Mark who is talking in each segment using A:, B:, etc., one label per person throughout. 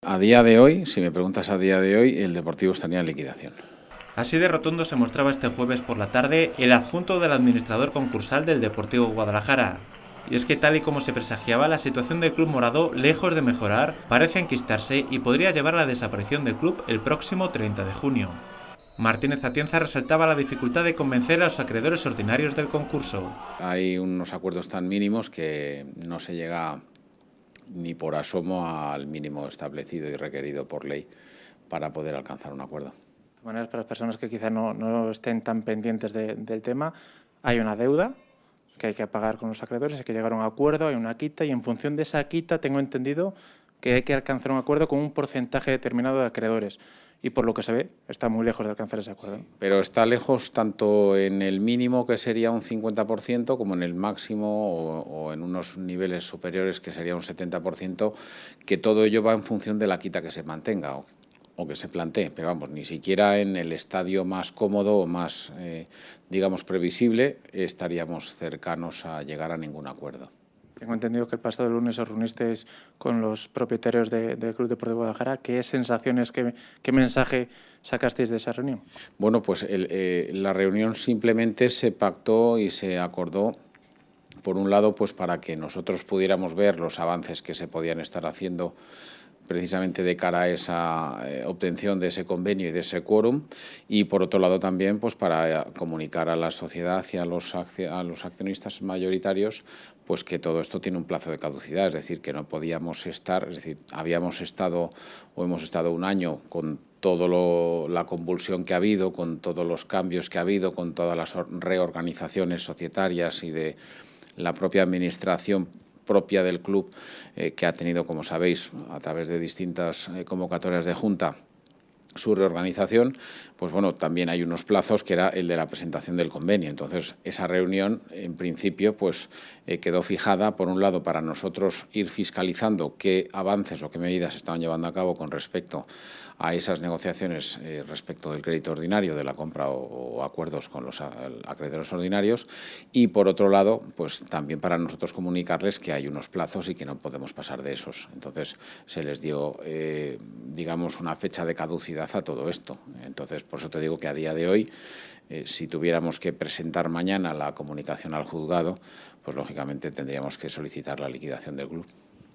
A: A día de hoy, si me preguntas a día de hoy, el Deportivo estaría en liquidación.
B: Así de rotundo se mostraba este jueves por la tarde el adjunto del administrador concursal del Deportivo Guadalajara. Y es que tal y como se presagiaba, la situación del club morado, lejos de mejorar, parece enquistarse y podría llevar a la desaparición del club el próximo 30 de junio. Martínez Atienza resaltaba la dificultad de convencer a los acreedores ordinarios del concurso.
A: Hay unos acuerdos tan mínimos que no se llega ni por asomo al mínimo establecido y requerido por ley para poder alcanzar un acuerdo.
C: De todas maneras, para las personas que quizá no estén tan pendientes del tema, hay una deuda que hay que pagar con los acreedores, hay que llegar a un acuerdo, hay una quita y en función de esa quita tengo entendido que hay que alcanzar un acuerdo con un porcentaje determinado de acreedores y por lo que se ve está muy lejos de alcanzar ese acuerdo.
A: Pero está lejos tanto en el mínimo, que sería un 50%, como en el máximo o en unos niveles superiores, que sería un 70%, que todo ello va en función de la quita que se mantenga o que se plantee, pero vamos, ni siquiera en el estadio más cómodo o más, digamos, previsible, estaríamos cercanos a llegar a ningún acuerdo.
C: Tengo entendido que el pasado lunes os reunisteis con los propietarios del Club Deportivo Guadalajara. ¿Qué sensaciones, qué mensaje sacasteis de esa reunión?
A: Bueno, pues la reunión simplemente se pactó y se acordó, por un lado, pues para que nosotros pudiéramos ver los avances que se podían estar haciendo precisamente de cara a esa obtención de ese convenio y de ese quórum, y por otro lado también pues para comunicar a la sociedad y a los accionistas mayoritarios pues que todo esto tiene un plazo de caducidad, es decir, que no podíamos estar, es decir, habíamos estado o hemos estado un año con toda la convulsión que ha habido, con todos los cambios que ha habido, con todas las reorganizaciones societarias y de la propia administración propia del club, que ha tenido, como sabéis, a través de distintas convocatorias de junta, su reorganización, pues bueno, también hay unos plazos que era el de la presentación del convenio. Entonces, esa reunión, en principio, pues quedó fijada, por un lado, para nosotros ir fiscalizando qué avances o qué medidas se estaban llevando a cabo con respecto a esas negociaciones respecto del crédito ordinario, de la compra o acuerdos con los acreedores ordinarios, y por otro lado, pues también para nosotros comunicarles que hay unos plazos y que no podemos pasar de esos. Entonces, se les dio, digamos, una fecha de caducidad a todo esto. Entonces, por eso te digo que a día de hoy, si tuviéramos que presentar mañana la comunicación al juzgado, pues lógicamente tendríamos que solicitar la liquidación del club.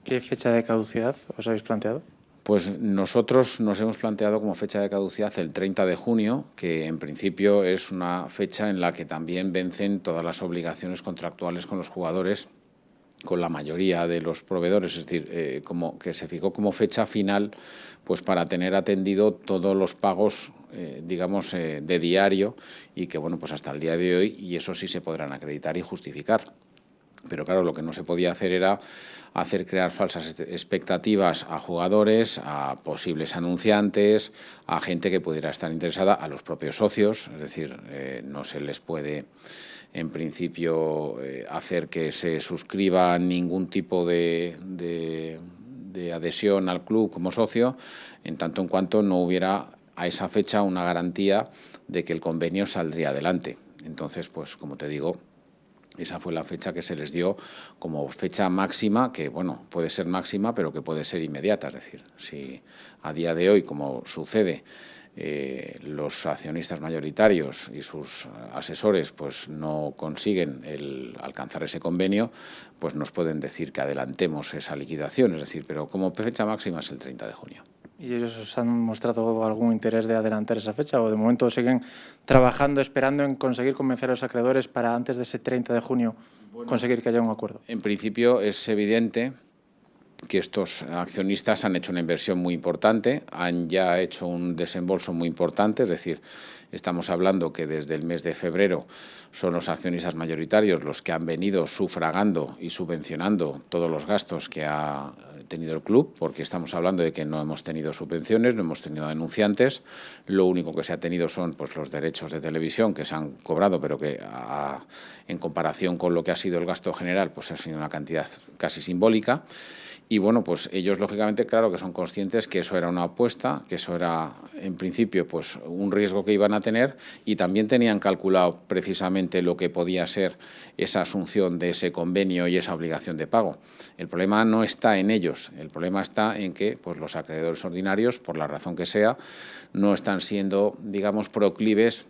C: ¿Qué fecha de caducidad os habéis planteado?
A: Pues nosotros nos hemos planteado como fecha de caducidad el 30 de junio, que en principio es una fecha en la que también vencen todas las obligaciones contractuales con los jugadores, con la mayoría de los proveedores, es decir, como que se fijó como fecha final pues para tener atendido todos los pagos, digamos, de diario, y que, bueno, pues hasta el día de hoy, y eso sí se podrán acreditar y justificar. Pero claro, lo que no se podía hacer era hacer crear falsas expectativas a jugadores, a posibles anunciantes, a gente que pudiera estar interesada, a los propios socios, es decir, no se les puede en principio hacer que se suscriba ningún tipo de adhesión al club como socio, en tanto en cuanto no hubiera a esa fecha una garantía de que el convenio saldría adelante. Entonces, pues como te digo, esa fue la fecha que se les dio como fecha máxima, que bueno, puede ser máxima, pero que puede ser inmediata. Es decir, si a día de hoy, como sucede, los accionistas mayoritarios y sus asesores pues no consiguen alcanzar ese convenio, pues nos pueden decir que adelantemos esa liquidación. Es decir, pero como fecha máxima es el 30 de junio.
C: ¿Y ellos os han mostrado algún interés de adelantar esa fecha o de momento siguen trabajando, esperando en conseguir convencer a los acreedores para antes de ese 30 de junio conseguir que haya un acuerdo?
A: En principio es evidente que estos accionistas han hecho una inversión muy importante, han ya hecho un desembolso muy importante, es decir, estamos hablando que desde el mes de febrero son los accionistas mayoritarios los que han venido sufragando y subvencionando todos los gastos que ha tenido el club, porque estamos hablando de que no hemos tenido subvenciones, no hemos tenido denunciantes, lo único que se ha tenido son pues los derechos de televisión que se han cobrado, pero que en comparación con lo que ha sido el gasto general, pues ha sido una cantidad casi simbólica. Y bueno, pues ellos lógicamente, claro que son conscientes que eso era una apuesta, que eso era en principio pues un riesgo que iban a tener, y también tenían calculado precisamente lo que podía ser esa asunción de ese convenio y esa obligación de pago. El problema no está en ellos, el problema está en que pues los acreedores ordinarios, por la razón que sea, no están siendo, digamos, proclives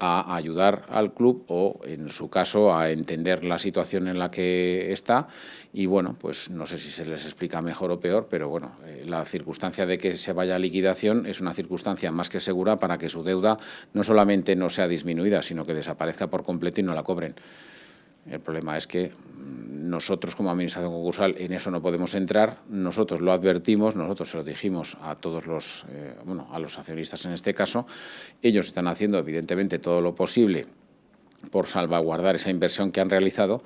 A: a ayudar al club o, en su caso, a entender la situación en la que está. Y bueno, pues no sé si se les explica mejor o peor, pero bueno, la circunstancia de que se vaya a liquidación es una circunstancia más que segura para que su deuda no solamente no sea disminuida, sino que desaparezca por completo y no la cobren. El problema es que nosotros, como administración concursal, en eso no podemos entrar. Nosotros lo advertimos, nosotros se lo dijimos a todos los, a los accionistas en este caso. Ellos están haciendo, evidentemente, todo lo posible por salvaguardar esa inversión que han realizado,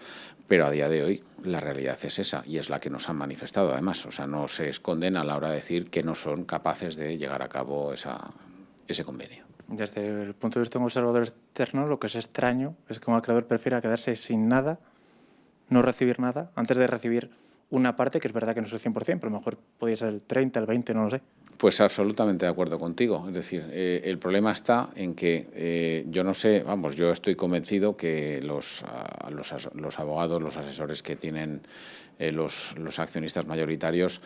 A: pero a día de hoy la realidad es esa y es la que nos han manifestado, además. O sea, no se esconden a la hora de decir que no son capaces de llevar a cabo ese convenio.
C: Desde el punto de vista de un observador externo, lo que es extraño es que un acreedor prefiera quedarse sin nada, no recibir nada, antes de recibir una parte, que es verdad que no es el 100%, pero a lo mejor podría ser el 30, el 20, no lo sé.
A: Pues absolutamente de acuerdo contigo. Es decir, el problema está en que yo no sé, vamos, yo estoy convencido que los abogados, los asesores que tienen los accionistas mayoritarios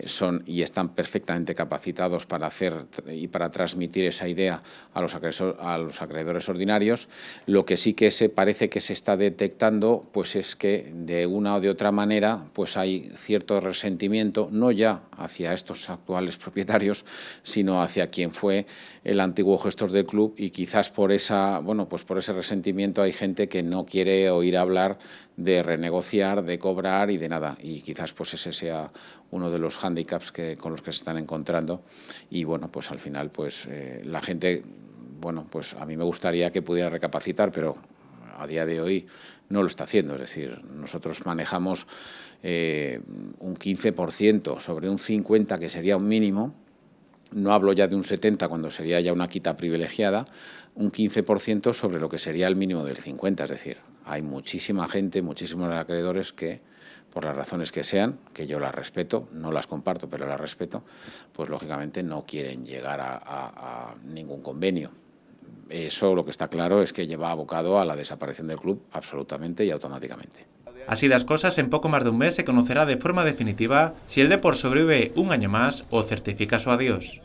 A: son y están perfectamente capacitados para hacer y para transmitir esa idea a los acreedores ordinarios. Lo que sí que parece que se está detectando pues es que de una o de otra manera pues hay cierto resentimiento, no ya hacia estos actuales propietarios, sino hacia quien fue el antiguo gestor del club, y quizás por por ese resentimiento hay gente que no quiere oír hablar de renegociar, de cobrar y de nada, y quizás pues ese sea uno de los hándicaps con los que se están encontrando. Y bueno, pues al final pues la gente, pues a mí me gustaría que pudiera recapacitar, pero a día de hoy no lo está haciendo. Es decir, nosotros manejamos un 15% sobre un 50%, que sería un mínimo. No hablo ya de un 70% cuando sería ya una quita privilegiada, un 15% sobre lo que sería el mínimo del 50%. Es decir, hay muchísima gente, muchísimos acreedores que, por las razones que sean, que yo las respeto, no las comparto, pero las respeto, pues lógicamente no quieren llegar a ningún convenio. Eso lo que está claro es que lleva abocado a la desaparición del club absolutamente y automáticamente.
B: Así las cosas, en poco más de un mes se conocerá de forma definitiva si el Depor sobrevive un año más o certifica su adiós.